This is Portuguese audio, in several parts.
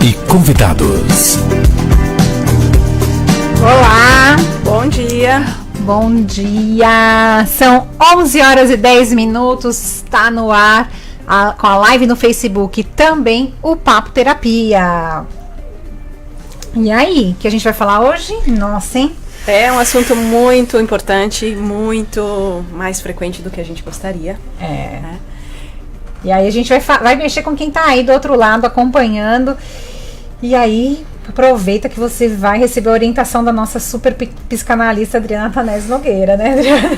e convidados. Olá, bom dia. Bom dia. São 11 horas e 10 minutos. Está no ar com a live no Facebook, também o Papo Terapia. E aí, o que a gente vai falar hoje? Nossa, hein? É um assunto muito importante, muito mais frequente do que a gente gostaria. Né? E aí a gente vai mexer com quem tá aí do outro lado acompanhando. E aí, aproveita que você vai receber a orientação da nossa super psicanalista Adriana Tanese Nogueira, né, Adriana?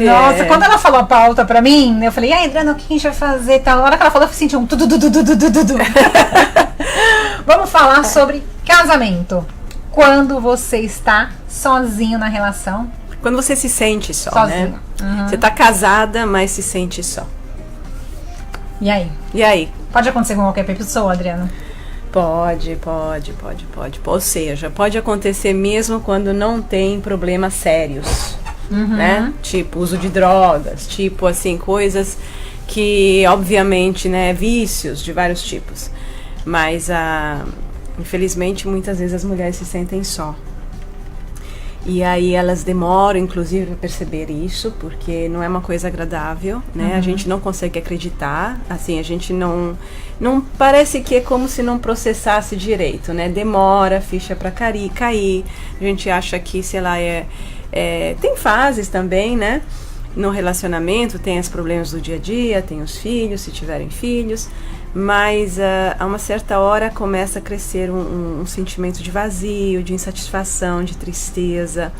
Nossa, quando ela falou a pauta pra mim, eu falei, e aí, Adriana, o que a gente vai fazer? Na hora que ela falou, eu senti um tudo. Vamos falar sobre casamento. Quando você está sozinho na relação. Quando você se sente só, sozinho, né? Você tá casada, mas se sente só. E aí? Pode acontecer com qualquer pessoa, Adriana? Pode. Ou seja, pode acontecer mesmo quando não tem problemas sérios, né? Tipo, uso de drogas, tipo, assim, coisas que, obviamente, né, vícios de vários tipos. Mas, infelizmente, muitas vezes as mulheres se sentem só. E aí elas demoram, inclusive, para perceber isso, porque não é uma coisa agradável, né? A gente não consegue acreditar, assim, a gente não parece que é como se não processasse direito, né? Demora a ficha para cair, a gente acha que, sei lá, tem fases também, né? No relacionamento tem os problemas do dia a dia, tem os filhos, se tiverem filhos, mas a uma certa hora começa a crescer um sentimento de vazio, de insatisfação, de tristeza.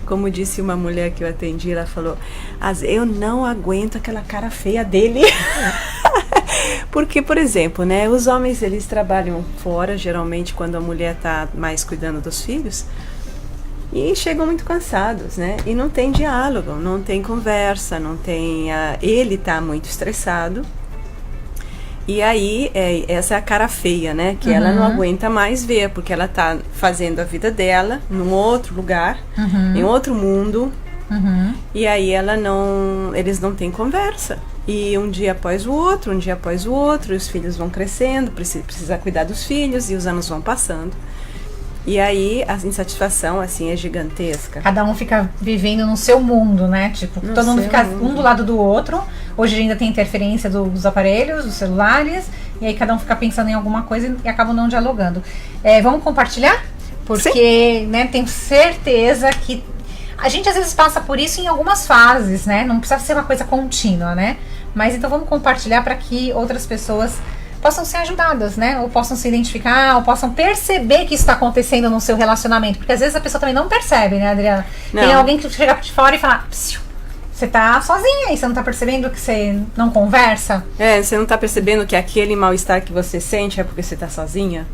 Como disse uma mulher que eu atendi, ela falou, eu não aguento aquela cara feia dele. Porque, por exemplo, né, os homens, eles trabalham fora, geralmente quando a mulher está mais cuidando dos filhos, e chegam muito cansados, né? E não tem diálogo, não tem conversa, não tem... ele está muito estressado. E aí, essa é a cara feia, né? Que ela não aguenta mais ver, porque ela tá fazendo a vida dela num outro lugar, em outro mundo. E aí eles não têm conversa. E um dia após o outro, e os filhos vão crescendo, precisa cuidar dos filhos, e os anos vão passando. E aí a insatisfação, assim, é gigantesca. Cada um fica vivendo no seu mundo, né? Tipo, todo mundo fica um do lado do outro. Hoje ainda tem interferência dos aparelhos, dos celulares. E aí cada um fica pensando em alguma coisa e acabam não dialogando. Vamos compartilhar? Porque, né, tenho certeza que a gente às vezes passa por isso em algumas fases, né? Não precisa ser uma coisa contínua, né? Mas então vamos compartilhar para que outras pessoas possam ser ajudadas, né? Ou possam se identificar, ou possam perceber que isso está acontecendo no seu relacionamento. Porque às vezes a pessoa também não percebe, né, Adriana? Não. Tem alguém que chega de fora e fala, você tá sozinha e você não tá percebendo que você não conversa? Você não tá percebendo que aquele mal-estar que você sente é porque você tá sozinha?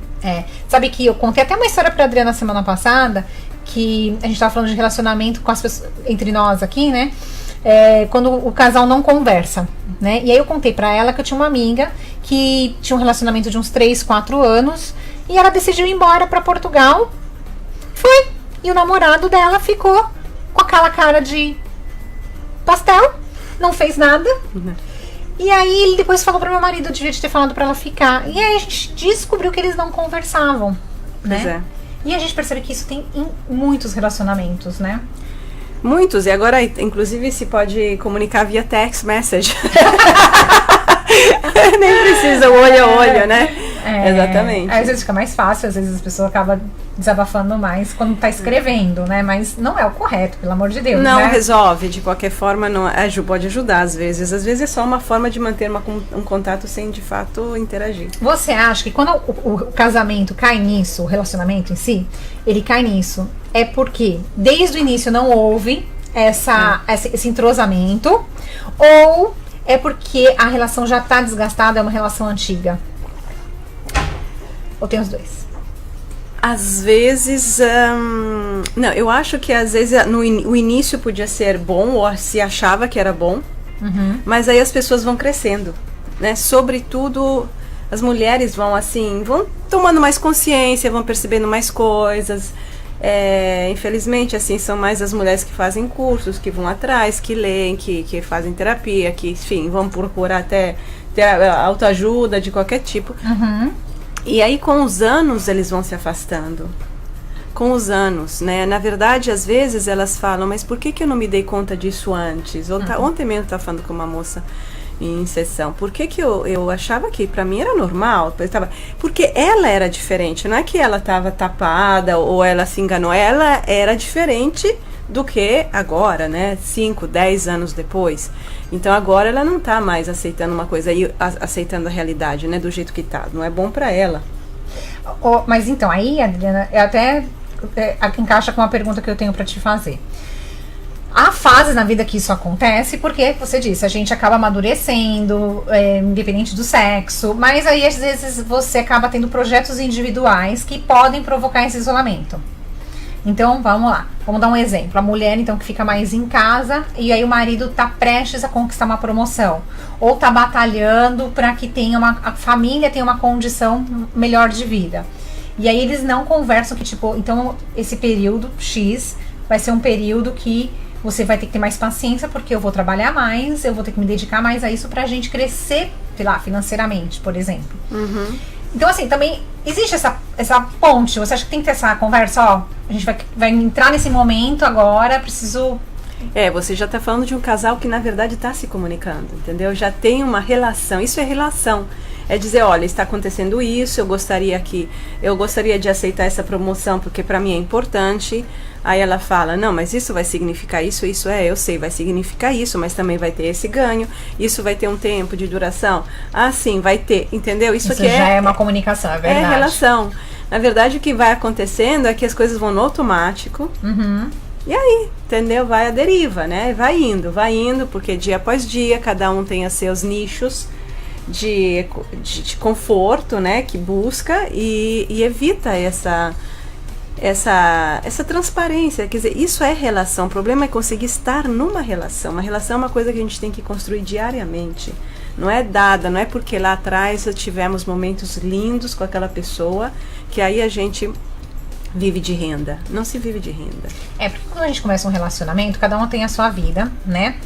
Sabe que eu contei até uma história pra Adriana semana passada, que a gente tava falando de relacionamento com as pessoas, entre nós aqui, né? Quando o casal não conversa, né? E aí eu contei pra ela que eu tinha uma amiga que tinha um relacionamento de uns 3, 4 anos e ela decidiu ir embora pra Portugal. Foi. E o namorado dela ficou com aquela cara de pastel, não fez nada. E aí ele depois falou pro meu marido, eu devia ter falado pra ela ficar. E aí a gente descobriu que eles não conversavam, né? E a gente percebe que isso tem em muitos relacionamentos, né? Muitos, e agora inclusive se pode comunicar via text message. Nem precisa olho a olho, né? Exatamente. Às vezes fica mais fácil, às vezes a pessoa acaba desabafando mais quando tá escrevendo, né? Mas não é o correto, pelo amor de Deus. Não, né? resolve, de qualquer forma, não, pode ajudar às vezes. Às vezes é só uma forma de manter um contato sem, de fato, interagir. Você acha que quando o casamento cai nisso, o relacionamento em si, ele cai nisso, é porque desde o início não houve esse entrosamento, ou é porque a relação já está desgastada, é uma relação antiga? Ou tem os dois? Às vezes, não, eu acho que às vezes o início podia ser bom, ou se achava que era bom, mas aí as pessoas vão crescendo, né? Sobretudo as mulheres vão tomando mais consciência, vão percebendo mais coisas. Infelizmente, assim, são mais as mulheres que fazem cursos, que vão atrás, que leem, que fazem terapia, que, enfim, vão procurar até autoajuda de qualquer tipo. E aí com os anos eles vão se afastando. Com os anos, né? Na verdade, às vezes elas falam, mas por que eu não me dei conta disso antes? Ontem mesmo eu estava falando com uma moça em sessão. Por que eu achava que para mim era normal? Porque ela era diferente. Não é que ela estava tapada ou ela se enganou. Ela era diferente do que agora, né? 5, 10 anos depois. Então agora ela não está mais aceitando uma coisa e aceitando a realidade, né? Do jeito que tá. Não é bom para ela. Mas então, aí, Adriana, encaixa com uma pergunta que eu tenho para te fazer. Há fases na vida que isso acontece, porque você disse, a gente acaba amadurecendo, independente do sexo, mas aí às vezes você acaba tendo projetos individuais que podem provocar esse isolamento. Então, vamos lá, vamos dar um exemplo. A mulher, então, que fica mais em casa e aí o marido tá prestes a conquistar uma promoção, ou tá batalhando para que a família tenha uma condição melhor de vida. E aí eles não conversam que, tipo, então esse período X vai ser um período que você vai ter que ter mais paciência, porque eu vou trabalhar mais, eu vou ter que me dedicar mais a isso pra gente crescer, sei lá, financeiramente, por exemplo. Então, assim, também existe essa ponte. Você acha que tem que ter essa conversa, ó, a gente vai entrar nesse momento agora, preciso... Você já tá falando de um casal que, na verdade, tá se comunicando, entendeu? Já tem uma relação, isso é relação. É dizer, olha, está acontecendo isso, eu gostaria de aceitar essa promoção porque para mim é importante. Aí ela fala, não, mas isso vai significar isso, eu sei, vai significar isso, mas também vai ter esse ganho, isso vai ter um tempo de duração. Ah, sim, vai ter, entendeu? Isso aqui já é uma comunicação, é verdade. É relação. Na verdade, o que vai acontecendo é que as coisas vão no automático. E aí, entendeu? Vai à deriva, né? Vai indo, porque dia após dia, cada um tem os seus nichos de conforto, né, que busca e evita essa transparência. Quer dizer, isso é relação. O problema é conseguir estar numa relação. Uma relação é uma coisa que a gente tem que construir diariamente. Não é dada, não é porque lá atrás tivemos momentos lindos com aquela pessoa que aí a gente vive de renda. Não se vive de renda. Porque quando a gente começa um relacionamento, cada um tem a sua vida, né?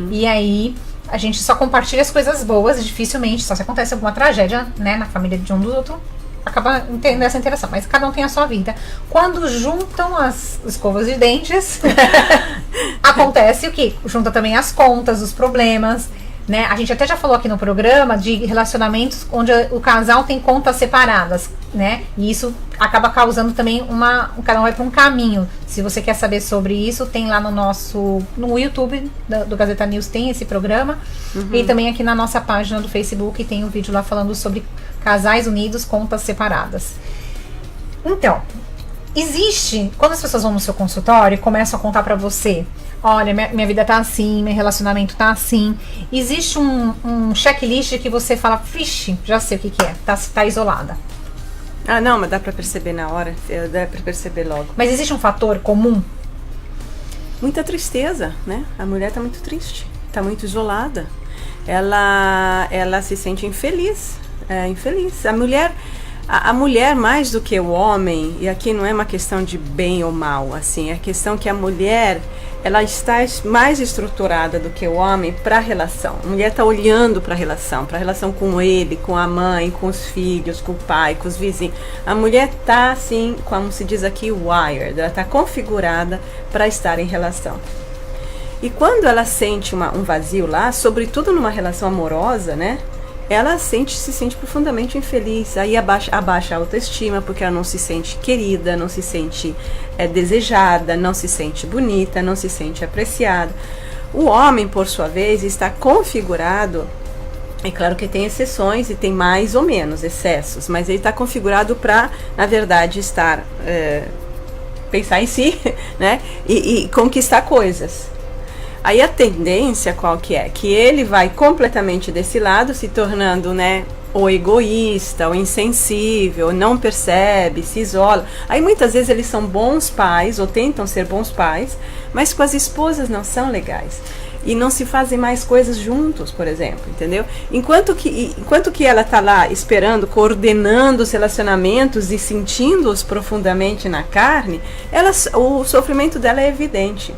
E aí a gente só compartilha as coisas boas, dificilmente, só se acontece alguma tragédia, né, na família de um do outro, acaba entendendo essa interação, mas cada um tem a sua vida. Quando juntam as escovas de dentes, acontece o quê? Junta também as contas, os problemas, né? A gente até já falou aqui no programa de relacionamentos onde o casal tem contas separadas, né? E isso acaba causando também cada um vai para um caminho. Se você quer saber sobre isso, tem lá no YouTube do Gazeta News tem esse programa. E também aqui na nossa página do Facebook tem um vídeo lá falando sobre casais unidos, contas separadas. Então, quando as pessoas vão no seu consultório e começam a contar para você, olha, minha vida tá assim, meu relacionamento tá assim. Existe um checklist que você fala, vixe, já sei o que é, tá isolada. Ah, não, mas dá pra perceber na hora, dá pra perceber logo. Mas existe um fator comum? Muita tristeza, né? A mulher tá muito triste, tá muito isolada. Ela se sente infeliz, A mulher, mais do que o homem, e aqui não é uma questão de bem ou mal, assim, é a questão que a mulher, ela está mais estruturada do que o homem para a relação. A mulher está olhando para a relação com ele, com a mãe, com os filhos, com o pai, com os vizinhos. A mulher está, assim, como se diz aqui, wired, ela está configurada para estar em relação. E quando ela sente um vazio lá, sobretudo numa relação amorosa, né? Ela se sente profundamente infeliz, aí abaixa a autoestima, porque ela não se sente querida, não se sente desejada, não se sente bonita, não se sente apreciada. O homem, por sua vez, está configurado, é claro que tem exceções e tem mais ou menos excessos, mas ele está configurado para, na verdade, pensar em si, né, e conquistar coisas. Aí a tendência qual que é? Que ele vai completamente desse lado, se tornando, né, ou egoísta, ou insensível, não percebe, se isola. Aí muitas vezes eles são bons pais, ou tentam ser bons pais, mas com as esposas não são legais. E não se fazem mais coisas juntos, por exemplo, entendeu? Enquanto que ela está lá esperando, coordenando os relacionamentos e sentindo-os profundamente na carne, o sofrimento dela é evidente.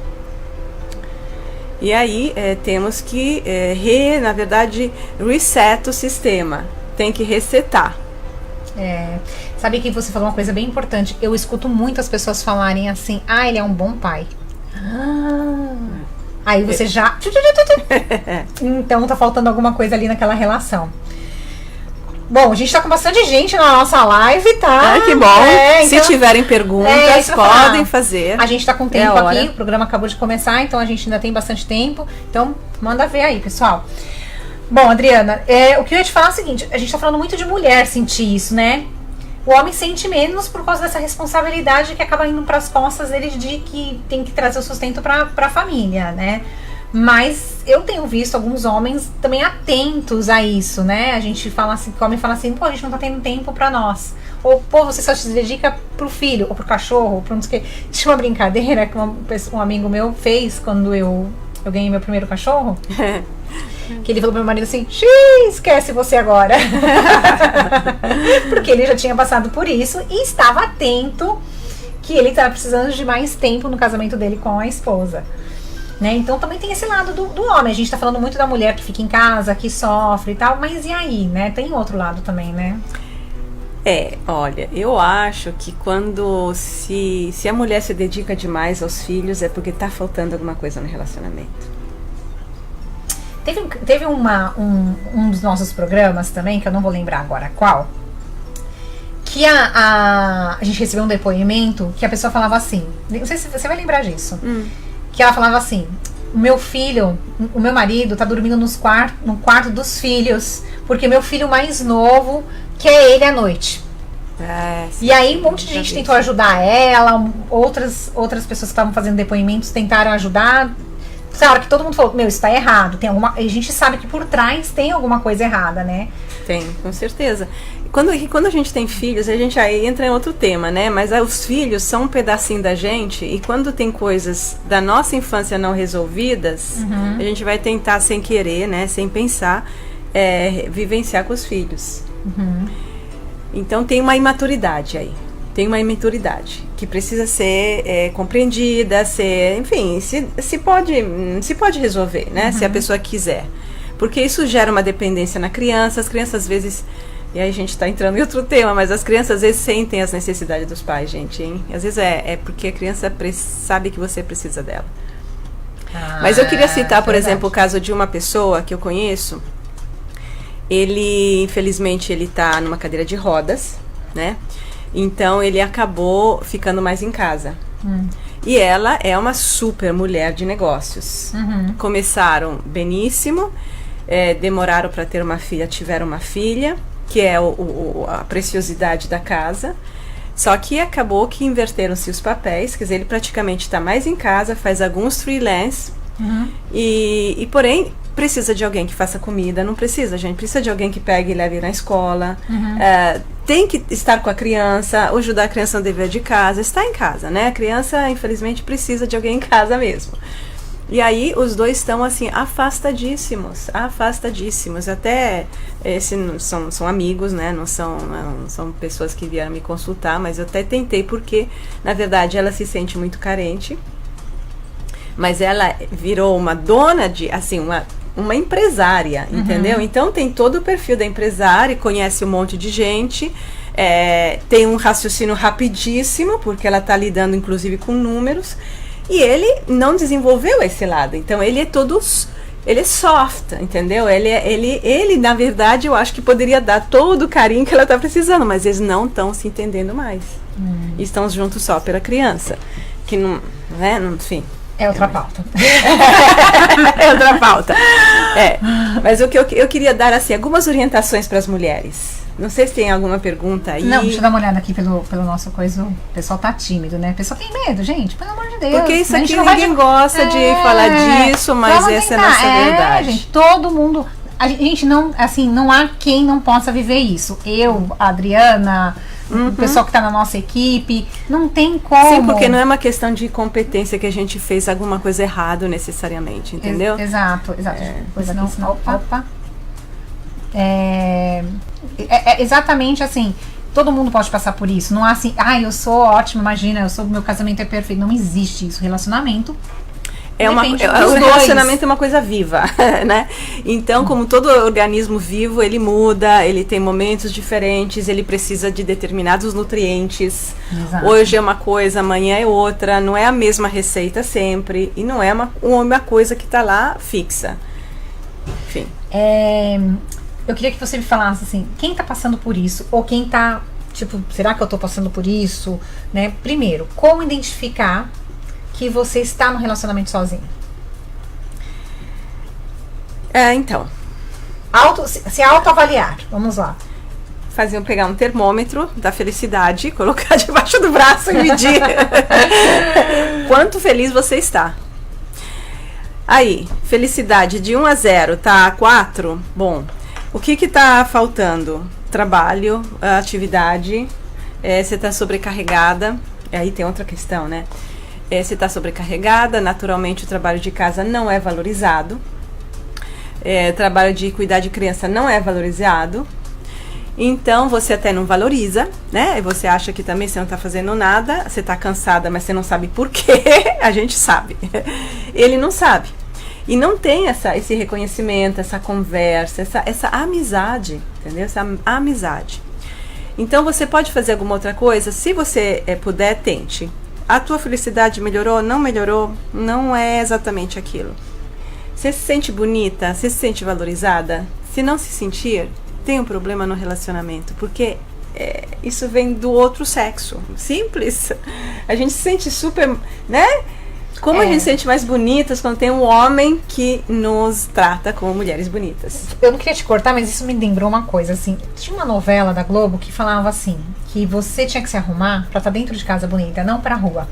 E aí temos que, na verdade, reset o sistema. Tem que resetar. Sabe que você falou uma coisa bem importante. Eu escuto muitas pessoas falarem assim, ele é um bom pai. Aí você já... Então tá faltando alguma coisa ali naquela relação. Bom, a gente tá com bastante gente na nossa live, tá? Que bom. Então, se tiverem perguntas, podem fazer. A gente tá com tempo aqui, o programa acabou de começar, então a gente ainda tem bastante tempo. Então, manda ver aí, pessoal. Bom, Adriana, o que eu ia te falar é o seguinte, a gente tá falando muito de mulher sentir isso, né? O homem sente menos por causa dessa responsabilidade que acaba indo pras costas dele de que tem que trazer o sustento pra família, né? Mas eu tenho visto alguns homens também atentos a isso, né? A gente fala assim, o homem fala assim, a gente não tá tendo tempo pra nós. Ou, você só se dedica pro filho, ou pro cachorro, ou pro não sei o quê. Tinha uma brincadeira que um amigo meu fez quando eu ganhei meu primeiro cachorro. Que ele falou pro meu marido assim, esquece você agora. Porque ele já tinha passado por isso e estava atento que ele estava precisando de mais tempo no casamento dele com a esposa. Né? Então também tem esse lado do homem. A gente tá falando muito da mulher que fica em casa, que sofre e tal, mas e aí, né? Tem outro lado também, né? Olha, eu acho que quando se a mulher se dedica demais aos filhos é porque tá faltando alguma coisa no relacionamento. Teve um dos nossos programas também, que eu não vou lembrar agora qual, que a gente recebeu um depoimento que a pessoa falava assim, não sei se você vai lembrar disso, que ela falava assim, o meu marido tá dormindo no quarto dos filhos, porque meu filho mais novo quer ele à noite. E aí um monte de gente tentou ajudar ela, outras pessoas que estavam fazendo depoimentos tentaram ajudar. Na hora que todo mundo falou, isso tá errado, a gente sabe que por trás tem alguma coisa errada, né? Tem, com certeza. Quando a gente tem filhos, a gente aí entra em outro tema, né? Mas os filhos são um pedacinho da gente, e quando tem coisas da nossa infância não resolvidas, a gente vai tentar sem querer, né? Sem pensar, vivenciar com os filhos. Então tem uma imaturidade aí. Tem uma imaturidade que precisa ser compreendida, enfim, se pode resolver, né? Se a pessoa quiser. Porque isso gera uma dependência na criança. As crianças às vezes, e aí a gente está entrando em outro tema, mas as crianças às vezes sentem as necessidades dos pais, gente, hein? Às vezes é porque a criança sabe que você precisa dela. Mas eu queria citar, por exemplo, o caso de uma pessoa que eu conheço. Ele, infelizmente, ele tá numa cadeira de rodas, né? Então ele acabou ficando mais em casa. E ela é uma super mulher de negócios. Começaram beníssimo, demoraram para ter uma filha, tiveram uma filha, que é a preciosidade da casa. Só que acabou que inverteram-se os papéis, quer dizer, ele praticamente está mais em casa, faz alguns freelance, e porém precisa de alguém que faça comida, não precisa, a gente precisa de alguém que pegue e leve na escola, tem que estar com a criança, ajudar a criança no dever de casa, está em casa, né? A criança, infelizmente, precisa de alguém em casa mesmo. E aí os dois estão assim, afastadíssimos, até são amigos, né? Não são pessoas que vieram me consultar, mas eu até tentei, porque na verdade ela se sente muito carente, mas ela virou uma dona de, assim, uma empresária, entendeu? Então tem todo o perfil da empresária, conhece um monte de gente, tem um raciocínio rapidíssimo, porque ela está lidando inclusive com números, e ele não desenvolveu esse lado. Então ele é soft, entendeu? Ele na verdade, eu acho que poderia dar todo o carinho que ela está precisando, mas eles não estão se entendendo mais. Estão juntos só pela criança, que não, né? Enfim. É outra pauta. É outra pauta. Mas o que eu queria dar, assim, algumas orientações para as mulheres. Não sei se tem alguma pergunta aí. Não, deixa eu dar uma olhada aqui pelo nosso coisa. O pessoal tá tímido, né? O pessoal tem medo, gente, pelo amor de Deus. Porque isso aqui ninguém gosta de falar disso, mas essa é a nossa verdade. Gente, todo mundo... A gente não, assim, não há quem não possa viver isso. Eu, a Adriana... O pessoal que está na nossa equipe, não tem como. Sim, porque não é uma questão de competência que a gente fez alguma coisa errada necessariamente, entendeu? Exato. Coisa não, opa. Exatamente assim, todo mundo pode passar por isso. Não há assim, eu sou ótima, imagina, meu casamento é perfeito. Não existe isso. Relacionamento O relacionamento é uma coisa viva, né? Então, como todo organismo vivo, ele muda, ele tem momentos diferentes, ele precisa de determinados nutrientes. Exato. Hoje é uma coisa, amanhã é outra, não é a mesma receita sempre, e não é uma coisa que está lá fixa. Enfim. Eu queria que você me falasse assim, quem está passando por isso, ou quem está, tipo, será que eu estou passando por isso? Né? Primeiro, como identificar que você está no relacionamento sozinho? Então. Se autoavaliar, vamos lá. Pegar um termômetro da felicidade, colocar debaixo do braço e medir quanto feliz você está. Aí, felicidade de 1 a 0, tá? 4? Bom, o que está faltando? Trabalho, atividade, você está sobrecarregada, aí tem outra questão, né? Você está sobrecarregada, naturalmente o trabalho de casa não é valorizado, trabalho de cuidar de criança não é valorizado, então você até não valoriza, né? E você acha que também você não está fazendo nada, você está cansada, mas você não sabe por quê, a gente sabe, ele não sabe. E não tem esse reconhecimento, essa conversa, essa amizade, entendeu? Essa amizade. Então você pode fazer alguma outra coisa, se você puder, tente. A tua felicidade melhorou? Não melhorou? Não é exatamente aquilo. Você se sente bonita? Você se sente valorizada? Se não se sentir, tem um problema no relacionamento, porque isso vem do outro sexo. Simples. A gente se sente super, né? Como a gente se sente mais bonitas quando tem um homem que nos trata como mulheres bonitas. Eu não queria te cortar, mas isso me lembrou uma coisa, assim. Tinha uma novela da Globo que falava assim, que você tinha que se arrumar pra estar dentro de casa bonita, não pra rua.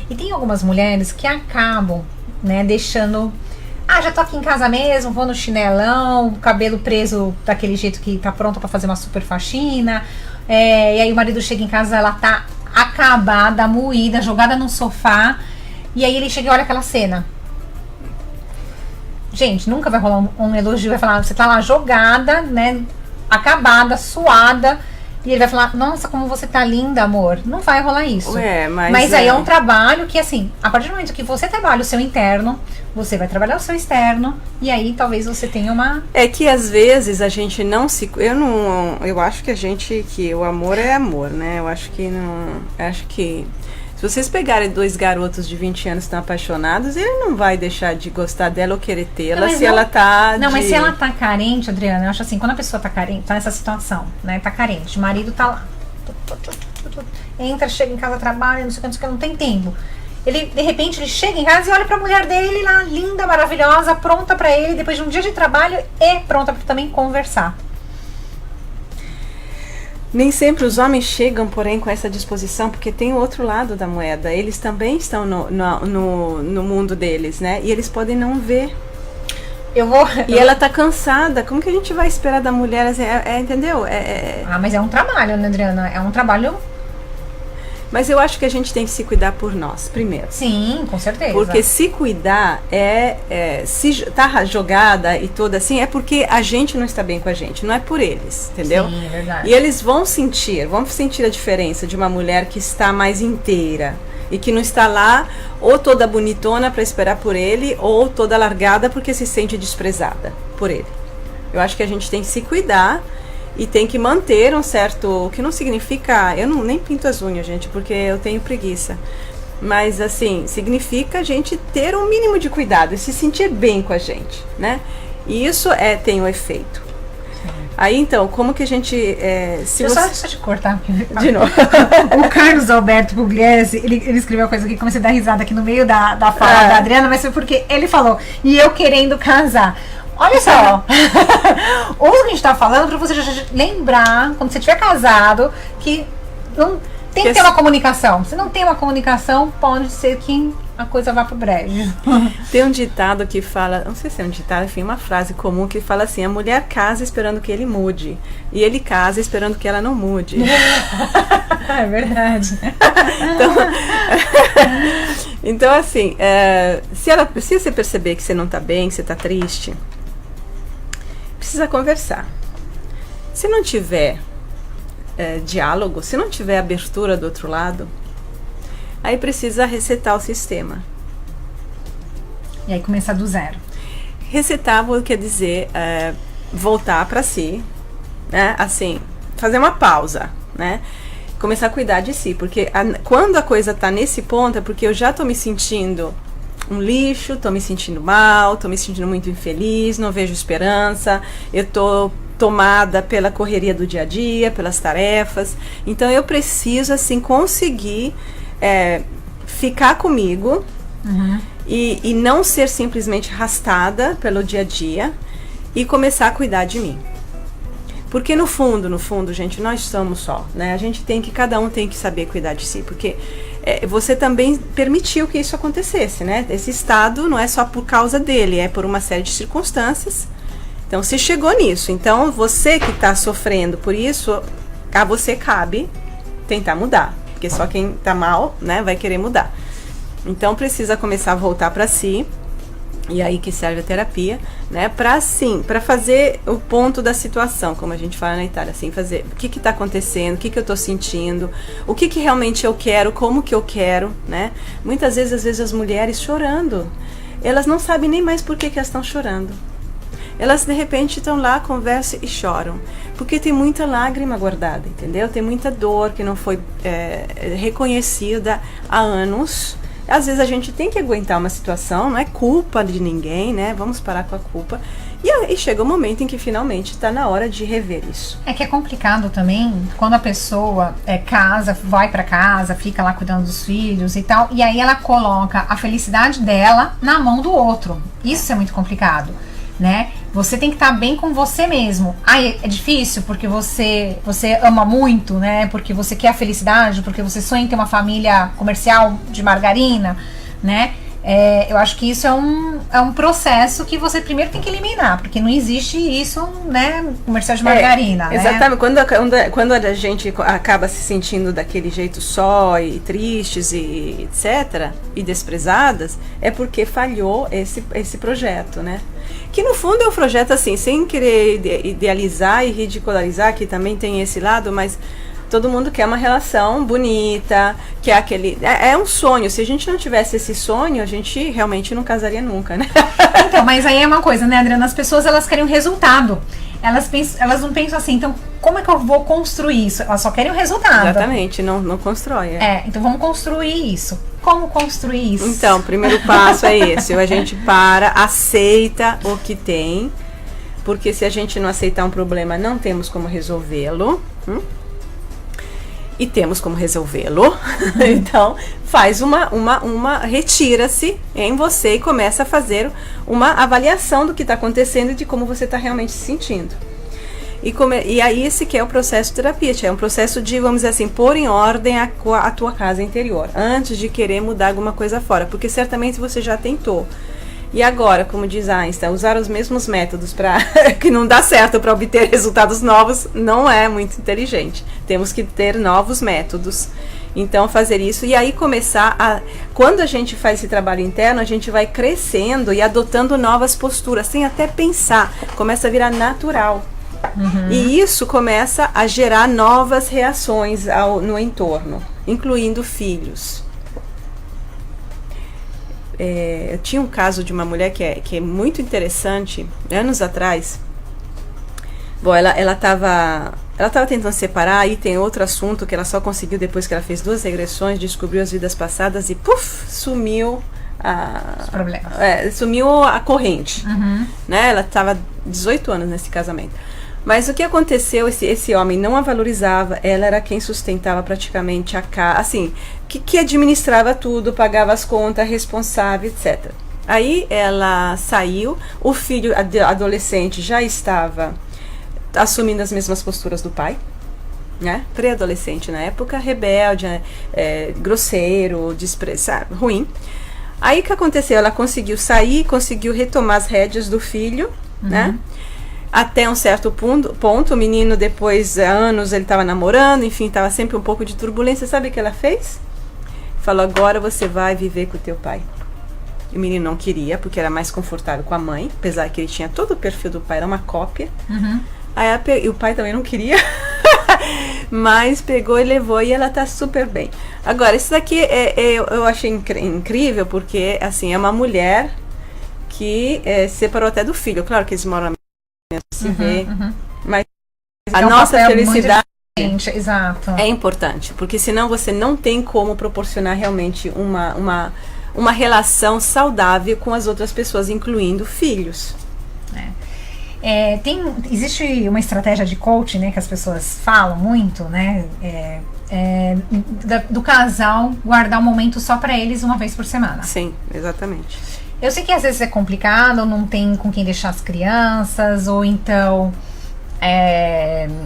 E tem algumas mulheres que acabam, né, deixando... já tô aqui em casa mesmo, vou no chinelão, cabelo preso daquele jeito que tá pronta pra fazer uma super faxina. E aí o marido chega em casa, ela tá acabada, moída, jogada no sofá. E aí ele chega e olha aquela cena. Gente, nunca vai rolar um elogio, vai falar, você tá lá jogada, né, acabada, suada, e ele vai falar, nossa, como você tá linda, amor. Não vai rolar isso. Mas aí é um trabalho que, assim, a partir do momento que você trabalha o seu interno, você vai trabalhar o seu externo, e aí talvez você tenha uma... É que às vezes a gente não se... Eu acho que o amor é amor, né? Eu acho que se vocês pegarem 2 garotos de 20 anos que estão apaixonados, ele não vai deixar de gostar dela ou querer tê-la ela tá... Não, mas se ela tá carente, Adriana, eu acho assim, quando a pessoa tá carente, tá nessa situação, né, tá carente, o marido tá lá, entra, chega em casa, trabalha, não sei o que, não tem tempo. Ele, de repente, ele chega em casa e olha pra mulher dele lá, linda, maravilhosa, pronta pra ele, depois de um dia de trabalho, e pronta pra também conversar. Nem sempre os homens chegam, porém, com essa disposição, porque tem o outro lado da moeda. Eles também estão no mundo deles, né? E eles podem não ver. E ela tá cansada. Como que a gente vai esperar da mulher? Assim, entendeu? Mas é um trabalho, né, Adriana? É um trabalho... Mas eu acho que a gente tem que se cuidar por nós, primeiro. Sim, com certeza. Porque se cuidar se tá jogada e toda assim, é porque a gente não está bem com a gente, não é por eles, entendeu? Sim, é verdade. E eles vão sentir a diferença de uma mulher que está mais inteira e que não está lá ou toda bonitona para esperar por ele ou toda largada porque se sente desprezada por ele. Eu acho que a gente tem que se cuidar e tem que manter um certo... O que não significa... Eu nem pinto as unhas, gente, porque eu tenho preguiça. Mas, assim, significa a gente ter um mínimo de cuidado e se sentir bem com a gente, né? E isso tem um efeito. Sim. Aí, então, como que a gente... Só te cortar. De novo. O Carlos Alberto Pugliese, ele escreveu uma coisa aqui, comecei a dar risada aqui no meio da fala da Adriana, mas foi porque ele falou, e eu querendo casar. Olha só, o que a gente tá falando pra você já lembrar, quando você estiver casado, que não tem que ter uma comunicação. Se não tem uma comunicação, pode ser que a coisa vá pro brejo. Tem um ditado que fala, não sei se é um ditado, enfim, uma frase comum que fala assim, a mulher casa esperando que ele mude, e ele casa esperando que ela não mude. É verdade. Então assim, se você perceber que você não tá bem, que você tá triste, precisa conversar. Se não tiver diálogo, se não tiver abertura do outro lado, aí precisa resetar o sistema. E aí começar do zero. Resetar quer dizer voltar para si, né? Assim, fazer uma pausa, né? Começar a cuidar de si, porque quando a coisa tá nesse ponto é porque eu já tô me sentindo um lixo, tô me sentindo mal, tô me sentindo muito infeliz, não vejo esperança, eu tô tomada pela correria do dia a dia, pelas tarefas. Então eu preciso, assim, conseguir ficar comigo e não ser simplesmente arrastada pelo dia a dia e começar a cuidar de mim. Porque no fundo, gente, nós somos só, né? Cada um tem que saber cuidar de si, porque você também permitiu que isso acontecesse, né? Esse estado não é só por causa dele, é por uma série de circunstâncias. Então, se chegou nisso, então você que está sofrendo por isso, a você cabe tentar mudar, porque só quem está mal, né, vai querer mudar. Então, precisa começar a voltar para si. E aí que serve a terapia, né? Para fazer o ponto da situação, como a gente fala na Itália, assim, fazer o que está acontecendo, o que eu estou sentindo, o que realmente eu quero, como que eu quero, né? Muitas vezes, às vezes, as mulheres chorando, elas não sabem nem mais por que elas estão chorando. Elas, de repente, estão lá, conversam e choram, porque tem muita lágrima guardada, entendeu? Tem muita dor que não foi reconhecida há anos. Às vezes a gente tem que aguentar uma situação, não é culpa de ninguém, né? Vamos parar com a culpa. E aí chega o momento em que finalmente está na hora de rever isso. É que é complicado também quando a pessoa casa, vai para casa, fica lá cuidando dos filhos e tal, e aí ela coloca a felicidade dela na mão do outro. Isso é muito complicado, né? Você tem que estar bem com você mesmo. É difícil porque você ama muito, né? Porque você quer a felicidade, porque você sonha em ter uma família comercial de margarina, né? Eu acho que isso é um processo que você primeiro tem que eliminar, porque não existe isso, né? Comercial de margarina, né? Exatamente. Quando a gente acaba se sentindo daquele jeito só e tristes e etc. e desprezadas, é porque falhou esse projeto, né? Que no fundo é um projeto assim, sem querer idealizar e ridicularizar, que também tem esse lado, mas todo mundo quer uma relação bonita, quer aquele... É um sonho. Se a gente não tivesse esse sonho, a gente realmente não casaria nunca, né? Então, mas aí é uma coisa, né, Adriana? As pessoas, elas querem um resultado. Elas não pensam assim, então, como é que eu vou construir isso? Elas só querem o resultado. Exatamente, não constrói. Então vamos construir isso. Como construir isso? Então, o primeiro passo é esse. A gente aceita o que tem, porque se a gente não aceitar um problema, não temos como resolvê-lo. E temos como resolvê-lo. Então, faz retira-se em você e começa a fazer uma avaliação do que está acontecendo e de como você está realmente se sentindo. E aí esse que é o processo de terapia, é um processo de, vamos dizer assim, pôr em ordem a tua casa interior, antes de querer mudar alguma coisa fora, porque certamente você já tentou. E agora, como diz Einstein, usar os mesmos métodos que não dá certo para obter resultados novos não é muito inteligente. Temos que ter novos métodos. Então, fazer isso e aí começar quando a gente faz esse trabalho interno, a gente vai crescendo e adotando novas posturas, sem até pensar. Começa a virar natural. E isso começa a gerar novas reações no entorno, incluindo filhos. Eu tinha um caso de uma mulher que é muito interessante, anos atrás. Bom, ela estava tentando separar, aí tem outro assunto que ela só conseguiu depois que ela fez 2 regressões, descobriu as vidas passadas e sumiu os problemas. Sumiu a corrente. Né? Ela estava 18 anos nesse casamento. Mas o que aconteceu, esse homem não a valorizava, ela era quem sustentava praticamente a casa, assim, que administrava tudo, pagava as contas, responsável, etc. Aí ela saiu, o filho adolescente já estava assumindo as mesmas posturas do pai, né? Pré-adolescente na época, rebelde, grosseiro, desprezado, ruim. Aí o que aconteceu? Ela conseguiu sair, conseguiu retomar as rédeas do filho, né? Até um certo ponto, o menino depois, há anos, ele estava namorando, enfim, estava sempre um pouco de turbulência. Sabe o que ela fez? Falou, agora você vai viver com o teu pai. E o menino não queria, porque era mais confortável com a mãe, apesar que ele tinha todo o perfil do pai, era uma cópia. Aí e o pai também não queria, mas pegou e levou e ela tá super bem. Agora, isso daqui eu achei incrível, porque assim, é uma mulher que separou até do filho. Claro que eles moram na se vê, mas a um nossa papel felicidade muito exato. é importante, porque senão você não tem como proporcionar realmente uma relação saudável com as outras pessoas, incluindo filhos. Existe uma estratégia de coaching, né, que as pessoas falam muito, né, do casal guardar um momento só para eles uma vez por semana. Sim, exatamente. Eu sei que às vezes é complicado, não tem com quem deixar as crianças, ou então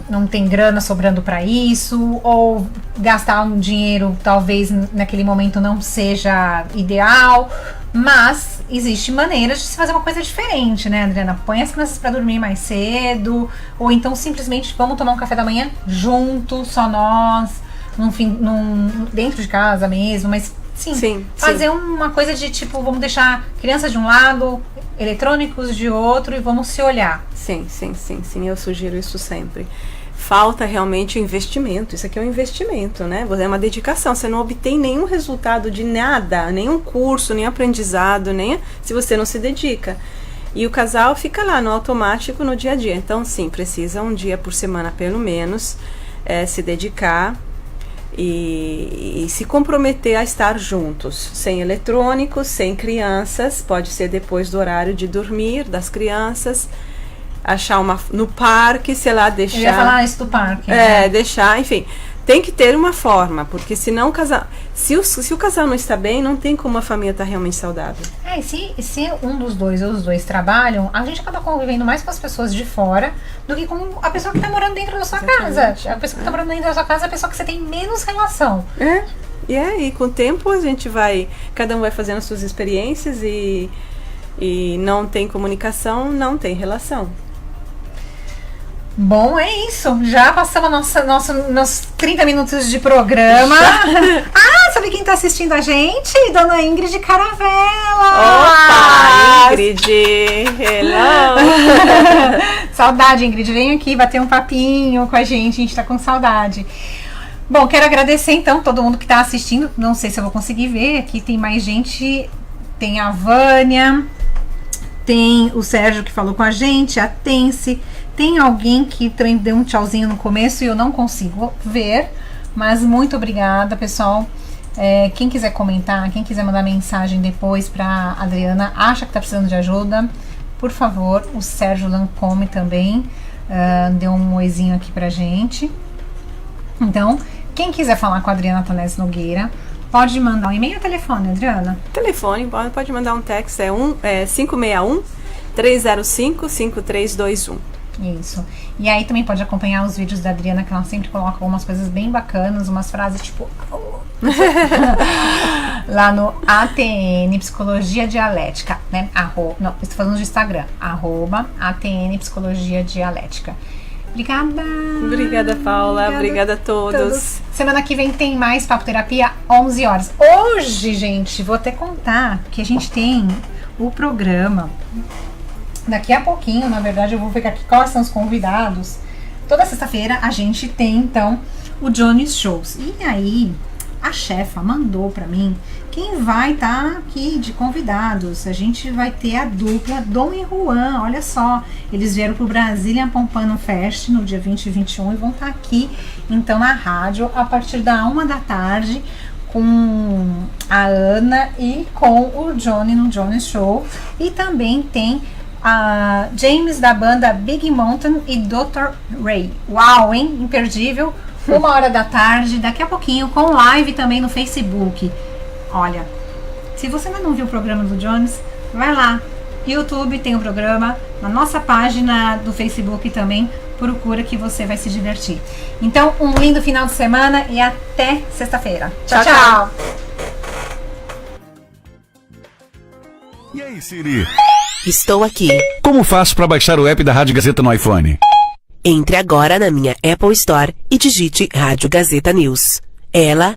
não tem grana sobrando para isso, ou gastar um dinheiro talvez naquele momento não seja ideal, mas existe maneiras de se fazer uma coisa diferente, né, Adriana? Põe as crianças para dormir mais cedo, ou então simplesmente vamos tomar um café da manhã junto, só nós, dentro de casa mesmo, mas sim, fazer uma coisa de tipo, vamos deixar crianças de um lado, eletrônicos de outro e vamos se olhar. Sim, eu sugiro isso sempre. Falta realmente investimento, isso aqui é um investimento, né? É uma dedicação, você não obtém nenhum resultado de nada, nenhum curso, nem aprendizado, nem se você não se dedica. E o casal fica lá no automático no dia a dia, então sim, precisa um dia por semana pelo menos se dedicar e se comprometer a estar juntos, sem eletrônicos, sem crianças, pode ser depois do horário de dormir das crianças, achar no parque, sei lá, deixar... Eu ia falar isso do parque. Deixar, enfim, tem que ter uma forma, porque senão o casal... Se o casal não está bem, não tem como a família estar realmente saudável. Se um dos dois ou os dois trabalham, a gente acaba convivendo mais com as pessoas de fora do que com a pessoa que está morando dentro da sua casa. A pessoa que está morando dentro da sua casa é a pessoa que você tem menos relação. E com o tempo a gente vai... Cada um vai fazendo as suas experiências e não tem comunicação, não tem relação. Bom, é isso. Já passamos nossos 30 minutos de programa. Sabe quem tá assistindo a gente? Dona Ingrid Caravella. Opa, Ingrid! Hello! Saudade, Ingrid. Vem aqui bater um papinho com a gente tá com saudade. Bom, quero agradecer então todo mundo que tá assistindo. Não sei se eu vou conseguir ver. Aqui tem mais gente. Tem a Vânia. Tem o Sérgio que falou com a gente. A Tense. Tem alguém que também deu um tchauzinho no começo e eu não consigo ver, mas muito obrigada, pessoal. Quem quiser comentar, quem quiser mandar mensagem depois pra Adriana, acha que tá precisando de ajuda, por favor. O Sérgio Lancome também deu um oizinho aqui pra gente. Então, quem quiser falar com a Adriana Tanese Nogueira, pode mandar um e-mail ou telefone, Adriana? Telefone, pode mandar um text, 561-305-5321. Isso. E aí também pode acompanhar os vídeos da Adriana, que ela sempre coloca algumas coisas bem bacanas, umas frases tipo lá no ATN Psicologia Dialética, né? Não, estou falando do Instagram, @ATN Psicologia Dialética. Obrigada, Paula. Obrigada a todos. Semana que vem tem mais Papo Terapia, 11 horas. Hoje, gente, vou até contar que a gente tem o programa. Daqui a pouquinho, na verdade, eu vou ver aqui quais são os convidados. Toda sexta-feira a gente tem, então, o Johnny's Shows. E aí, a chefa mandou pra mim quem vai estar aqui de convidados. A gente vai ter a dupla Dom e Juan, olha só. Eles vieram pro Brazilian Pompano Fest no dia 20 e 21 e vão estar aqui, então, na rádio, a partir da 1 da tarde, com a Ana e com o Johnny no Johnny's Show. E também tem a James da banda Big Mountain e Dr. Ray. Uau, hein? Imperdível. 1 hora da tarde, daqui a pouquinho, com live também no Facebook. Olha, se você ainda não viu o programa do Jones, vai lá. YouTube tem o programa, na nossa página do Facebook também, procura que você vai se divertir. Então, um lindo final de semana e até sexta-feira. Tchau, tchau. E aí, Siri? Estou aqui. Como faço para baixar o app da Rádio Gazeta no iPhone? Entre agora na minha Apple Store e digite Rádio Gazeta News. Ela